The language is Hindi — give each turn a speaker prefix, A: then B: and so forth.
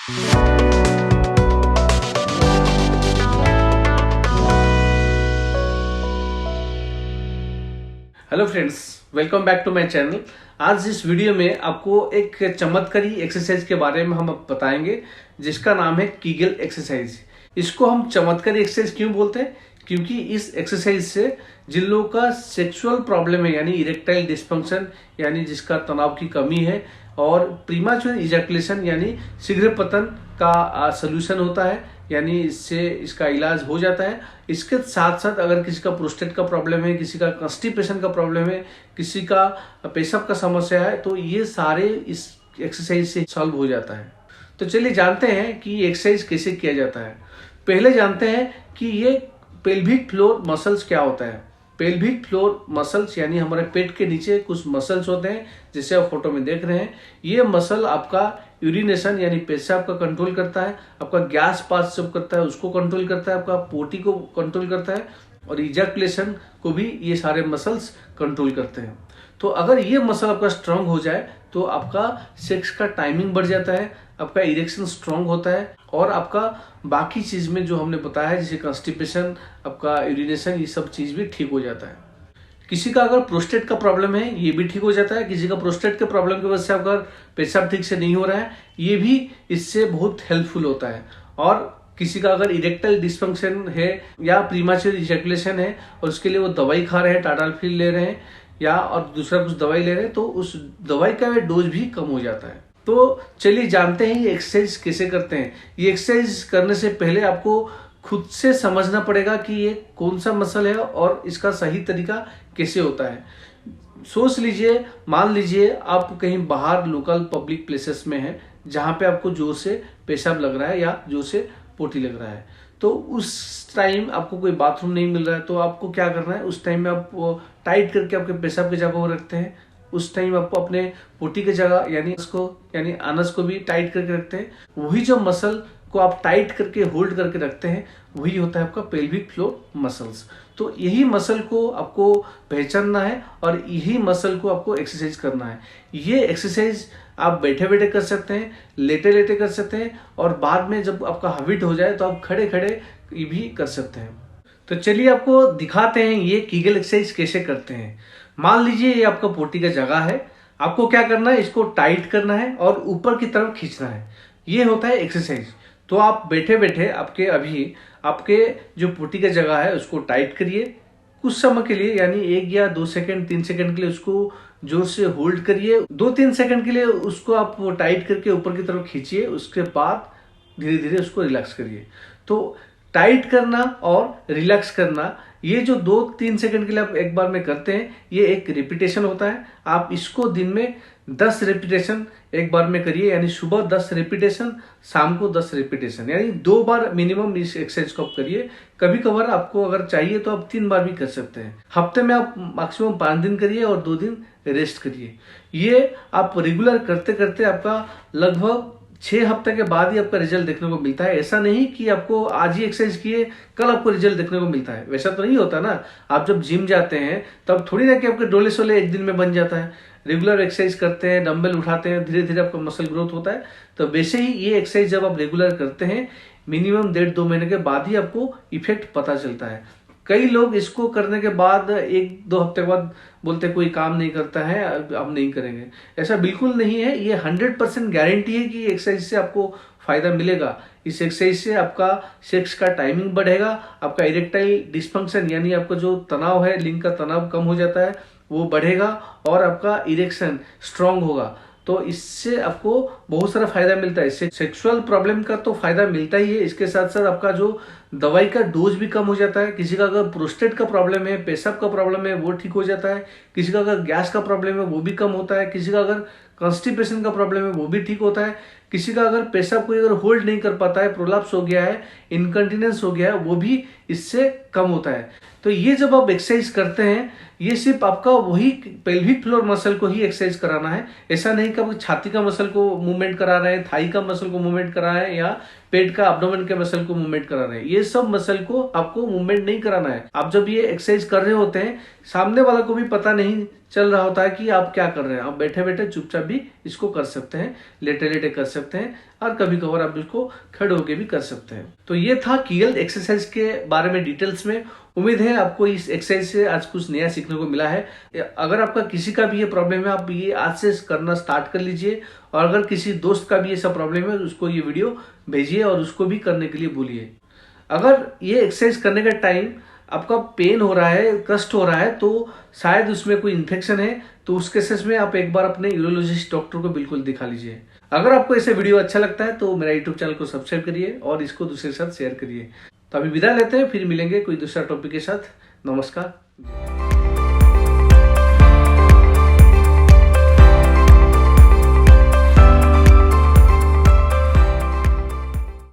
A: Hello friends, welcome back to my channel. आज इस वीडियो में आपको एक चमत्कारी एक्सरसाइज के बारे में हम बताएंगे जिसका नाम है कीगल एक्सरसाइज। इसको हम चमत्कारी एक्सरसाइज क्यों बोलते हैं? क्योंकि इस एक्सरसाइज से जिन लोगों का सेक्सुअल प्रॉब्लम है यानी इरेक्टाइल डिस्फंक्शन यानी जिसका तनाव की कमी है और प्रीमाच्योर इजैकुलेशन यानी शीघ्र पतन का सलूशन होता है, यानी इससे इसका इलाज हो जाता है। इसके साथ साथ अगर किसी का प्रोस्टेट का प्रॉब्लम है, किसी का कॉन्स्टिपेशन का प्रॉब्लम है, किसी का पेशाब का समस्या है, तो ये सारे इस एक्सरसाइज से सॉल्व हो जाता है। तो चलिए जानते हैं कि ये एक्सरसाइज कैसे किया जाता है। पहले जानते हैं कि ये पेल्विक फ्लोर मसल्स क्या होता है। पेल्विक फ्लोर मसल्स यानी हमारे पेट के नीचे कुछ मसल्स होते हैं जिसे आप फोटो में देख रहे हैं। ये मसल आपका यूरिनेशन यानी पेशाब का कंट्रोल करता है, आपका गैस पास जब करता है उसको कंट्रोल करता है, आपका पोटी को कंट्रोल करता है और इजैकुलेशन को भी ये सारे मसल्स कंट्रोल करते हैं। तो अगर ये मसल आपका स्ट्रांग हो जाए तो आपका सेक्स का टाइमिंग बढ़ जाता है, आपका इरेक्शन स्ट्रांग होता है और आपका बाकी चीज में जो हमने बताया है जैसे कॉन्स्टिपेशन, आपका यूरिनेशन, ये सब चीज भी ठीक हो जाता है। किसी का अगर प्रोस्टेट का प्रॉब्लम है ये भी ठीक हो जाता है। किसी का प्रोस्टेट के प्रॉब्लम की वजह से अगर पेशाब ठीक से नहीं हो रहा है ये भी इससे बहुत हेल्पफुल होता है। और किसी का अगर इरेक्टाइल डिस्फंक्शन है या प्रीमाच्योर इजैकुलेशन है और उसके लिए वो दवाई खा रहे हैं, टाडाल्फिल ले रहे हैं या और दूसरा कुछ दवाई ले रहे हैं, तो उस दवाई का डोज भी कम हो जाता है। तो चलिए जानते हैं ये एक्सरसाइज कैसे करते हैं। ये एक्सरसाइज करने से पहले आपको खुद से समझना पड़ेगा कि ये कौन सा मसल है और इसका सही तरीका कैसे होता है। सोच लीजिए, मान लीजिए आप कहीं बाहर लोकल पब्लिक प्लेसेस में हैं जहां पे आपको जोर से पेशाब लग रहा है या जोर से पोटी लग रहा है, तो उस टाइम आपको कोई बाथरूम नहीं मिल रहा है, तो आपको क्या करना है, उस टाइम में आप टाइट करके आपके पेशाब की जगह को रखते हैं। उस टाइम आपको अपने पोटी की जगह यानी अनस को भी टाइट करके रखते हैं। वही जो मसल को आप टाइट करके होल्ड करके रखते हैं वही होता है आपका पेल्विक फ्लोर मसल्स। तो यही मसल को आपको पहचानना है और यही मसल को आपको एक्सरसाइज करना है। ये एक्सरसाइज आप बैठे बैठे कर सकते हैं, लेटे लेटे कर सकते हैं और बाद में जब आपका हैबिट हो जाए तो आप खड़े खड़े भी कर सकते हैं। तो चलिए आपको दिखाते हैं ये कीगल एक्सरसाइज कैसे करते हैं। मान लीजिए ये आपका पोटी का जगह है, आपको क्या करना है, इसको टाइट करना है और ऊपर की तरफ खींचना है। ये होता है एक्सरसाइज। तो आप बैठे बैठे आपके जो पोटी का जगह है उसको टाइट करिए कुछ समय के लिए, यानी 1 या 2 सेकंड 3 सेकंड के लिए उसको जोर से होल्ड करिए। 2-3 सेकंड के लिए उसको आप टाइट करके ऊपर की तरफ खींचिए, उसके बाद धीरे धीरे उसको रिलैक्स करिए। तो टाइट करना और रिलैक्स करना, ये जो 2-3 सेकंड के लिए आप एक बार में करते हैं, ये एक रिपीटेशन होता है। आप इसको दिन में 10 रिपीटेशन एक बार में करिए, यानी सुबह 10 रिपीटेशन, शाम को 10 रिपीटेशन, यानी 2 बार मिनिमम इस एक्सरसाइज को आप करिए। कभी कभार आपको अगर चाहिए तो आप 3 बार भी कर सकते हैं। हफ्ते में आप मैक्सिमम 5 दिन करिए और 2 दिन रेस्ट करिए। ये आप रेगुलर करते करते आपका लगभग 6 हफ्ते के बाद ही आपका रिजल्ट देखने को मिलता है। ऐसा नहीं कि आपको आज ही एक्सरसाइज किए कल आपको रिजल्ट देखने को मिलता है, वैसा तो नहीं होता ना। आप जब जिम जाते हैं तब थोड़ी ना कि आपके डोले सोले एक दिन में बन जाता है। रेगुलर एक्सरसाइज करते हैं, डंबल उठाते हैं, धीरे धीरे आपका मसल ग्रोथ होता है। तो वैसे ही ये एक्सरसाइज जब आप रेगुलर करते हैं मिनिमम 1.5-2 महीने के बाद ही आपको इफेक्ट पता चलता है। कई लोग इसको करने के बाद 1-2 हफ्ते बाद बोलते कोई काम नहीं करता है, अब नहीं करेंगे। ऐसा बिल्कुल नहीं है। ये 100% गारंटी है कि एक्सरसाइज से आपको फायदा मिलेगा। इस एक्सरसाइज से आपका सेक्स का टाइमिंग बढ़ेगा, आपका इरेक्टाइल डिस्फंक्शन यानी आपका जो तनाव है, लिंग का तनाव कम हो जाता है, वो बढ़ेगा और आपका इरेक्शन स्ट्रांग होगा। तो इससे आपको बहुत सारा फायदा मिलता है। इससे सेक्सुअल प्रॉब्लम का तो फायदा मिलता ही है, इसके साथ साथ आपका जो दवाई का डोज भी कम हो जाता है। किसी का अगर प्रोस्टेट का प्रॉब्लम है, पेशाब का प्रॉब्लम है, वो ठीक हो जाता है। किसी का अगर गैस का प्रॉब्लम है वो भी कम होता है। किसी का अगर कॉन्स्टिपेशन का प्रॉब्लम है वो भी ठीक होता है। किसी का अगर पेशाब कोई अगर होल्ड नहीं कर पाता है, प्रोलैप्स हो गया है, इनकंटिनेंस हो गया है, वो भी इससे कम होता है। तो ये जब आप एक्सरसाइज करते हैं, ये सिर्फ आपका वही पेल्विक फ्लोर मसल को ही एक्सरसाइज कराना है। ऐसा नहीं कि आप छाती का मसल को मूवमेंट करा रहे हैं, थाई का मसल को मूवमेंट करा रहे हैं या पेट का एब्डोमेन के मसल को मूवमेंट करा रहे हैं। ये सब मसल को आपको मूवमेंट नहीं कराना है। आप जब ये एक्सरसाइज कर रहे होते हैं, सामने वाला को भी पता नहीं चल रहा होता है कि आप क्या कर रहे हैं। आप बैठे बैठे चुपचाप भी इसको कर सकते हैं, लेटे लेटे कर सकते हैं, और कभी कभार आप इसको खड़े होके भी कर सकते हैं। तो ये था कीगल एक्सरसाइज के बारे में डिटेल्स में। उम्मीद है आपको इस एक्सरसाइज से आज कुछ नया सीखने को मिला है। अगर आपका किसी का भी ये प्रॉब्लम है, आप ये आज से करना स्टार्ट कर लीजिए, और अगर किसी दोस्त का भी ऐसा प्रॉब्लम है उसको ये वीडियो भेजिए और उसको भी करने के लिए बोलिए। अगर ये एक्सरसाइज करने का टाइम आपका पेन हो रहा है, कष्ट हो रहा है, तो शायद उसमें कोई इन्फेक्शन है, तो उस केसेस में आप एक बार अपने यूरोलॉजिस्ट डॉक्टर को बिल्कुल दिखा लीजिए। अगर आपको ऐसे वीडियो अच्छा लगता है तो मेरा यूट्यूब चैनल को सब्सक्राइब करिए और इसको दूसरे के साथ शेयर करिए। तो अभी विदा लेते हैं, फिर मिलेंगे कोई दूसरा टॉपिक के साथ। नमस्कार।